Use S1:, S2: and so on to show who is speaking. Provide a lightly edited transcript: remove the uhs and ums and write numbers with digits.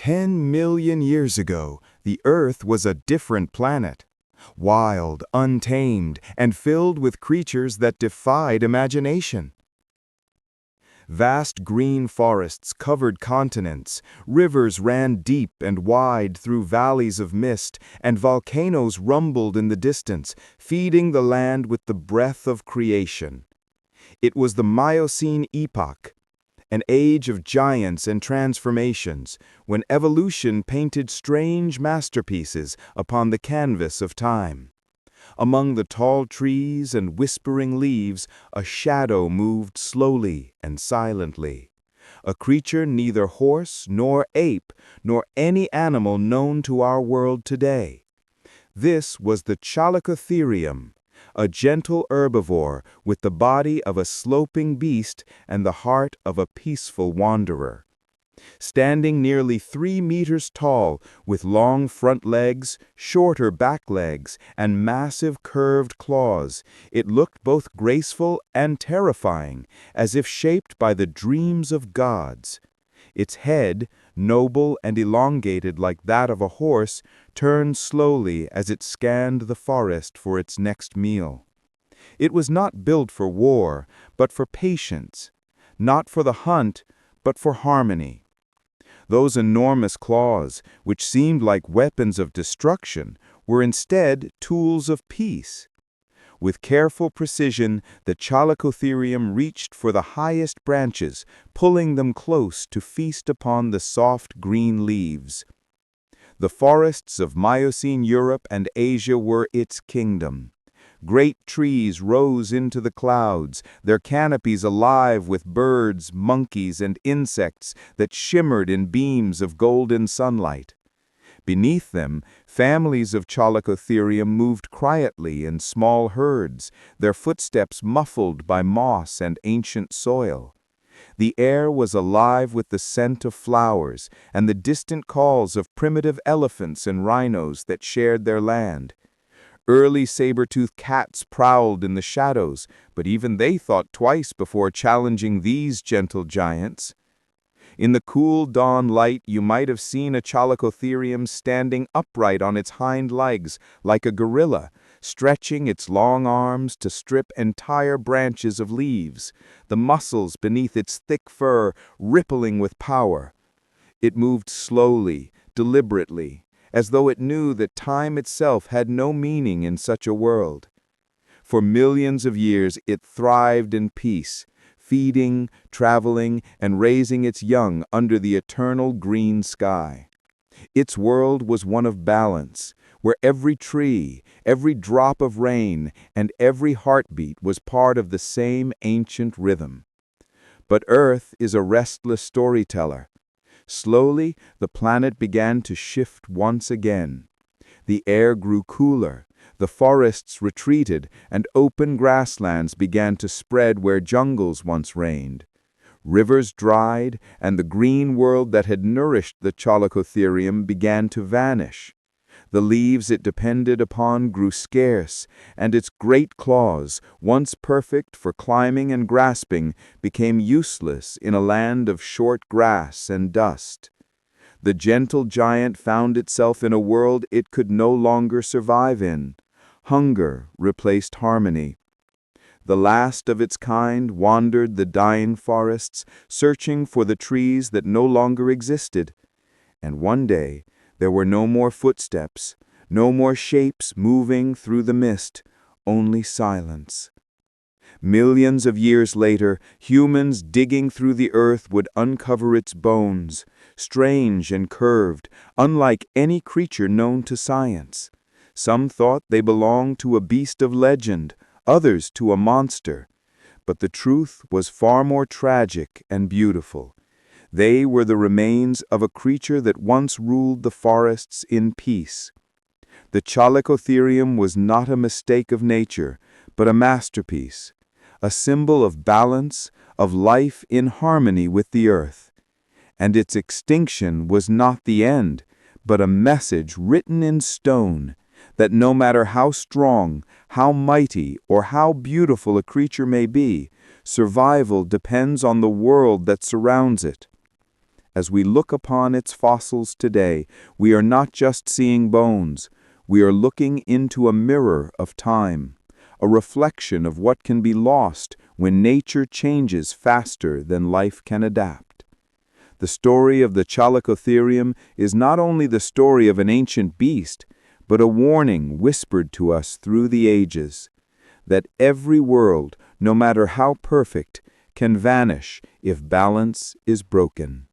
S1: 10 million years ago, the Earth was a different planet. Wild, untamed, and filled with creatures that defied imagination. Vast green forests covered continents, rivers ran deep and wide through valleys of mist, and volcanoes rumbled in the distance, feeding the land with the breath of creation. It was the Miocene epoch, an age of giants and transformations, when evolution painted strange masterpieces upon the canvas of time. Among the tall trees and whispering leaves, a shadow moved slowly and silently. A creature neither horse nor ape nor any animal known to our world today. This was the Chalicotherium, a gentle herbivore with the body of a sloping beast and the heart of a peaceful wanderer. Standing nearly 3 meters tall, with long front legs, shorter back legs, and massive curved claws, it looked both graceful and terrifying, as if shaped by the dreams of gods. Its head, noble and elongated like that of a horse, turned slowly as it scanned the forest for its next meal. It was not built for war, but for patience, not for the hunt, but for harmony. Those enormous claws, which seemed like weapons of destruction, were instead tools of peace. With careful precision, the Chalicotherium reached for the highest branches, pulling them close to feast upon the soft green leaves. The forests of Miocene Europe and Asia were its kingdom. Great trees rose into the clouds, their canopies alive with birds, monkeys, and insects that shimmered in beams of golden sunlight. Beneath them, families of Chalicotherium moved quietly in small herds, their footsteps muffled by moss and ancient soil. The air was alive with the scent of flowers and the distant calls of primitive elephants and rhinos that shared their land. Early saber-toothed cats prowled in the shadows, but even they thought twice before challenging these gentle giants. In the cool dawn light, you might have seen a Chalicotherium standing upright on its hind legs, like a gorilla, stretching its long arms to strip entire branches of leaves, the muscles beneath its thick fur rippling with power. It moved slowly, deliberately, as though it knew that time itself had no meaning in such a world. For millions of years it thrived in peace, feeding, traveling, and raising its young under the eternal green sky. Its world was one of balance, where every tree, every drop of rain, and every heartbeat was part of the same ancient rhythm. But Earth is a restless storyteller. Slowly, the planet began to shift once again. The air grew cooler, the forests retreated, and open grasslands began to spread where jungles once reigned. Rivers dried, and the green world that had nourished the Chalicotherium began to vanish. The leaves it depended upon grew scarce, and its great claws, once perfect for climbing and grasping, became useless in a land of short grass and dust. The gentle giant found itself in a world it could no longer survive in. Hunger replaced harmony. The last of its kind wandered the dying forests, searching for the trees that no longer existed. And one day, there were no more footsteps, no more shapes moving through the mist, only silence. Millions of years later, humans digging through the earth would uncover its bones, strange and curved, unlike any creature known to science. Some thought they belonged to a beast of legend, others to a monster. But the truth was far more tragic and beautiful. They were the remains of a creature that once ruled the forests in peace. The Chalicotherium was not a mistake of nature, but a masterpiece, a symbol of balance, of life in harmony with the earth. And its extinction was not the end, but a message written in stone, that no matter how strong, how mighty, or how beautiful a creature may be, survival depends on the world that surrounds it. As we look upon its fossils today, we are not just seeing bones, we are looking into a mirror of time, a reflection of what can be lost when nature changes faster than life can adapt. The story of the Chalicotherium is not only the story of an ancient beast, but a warning whispered to us through the ages, that every world, no matter how perfect, can vanish if balance is broken.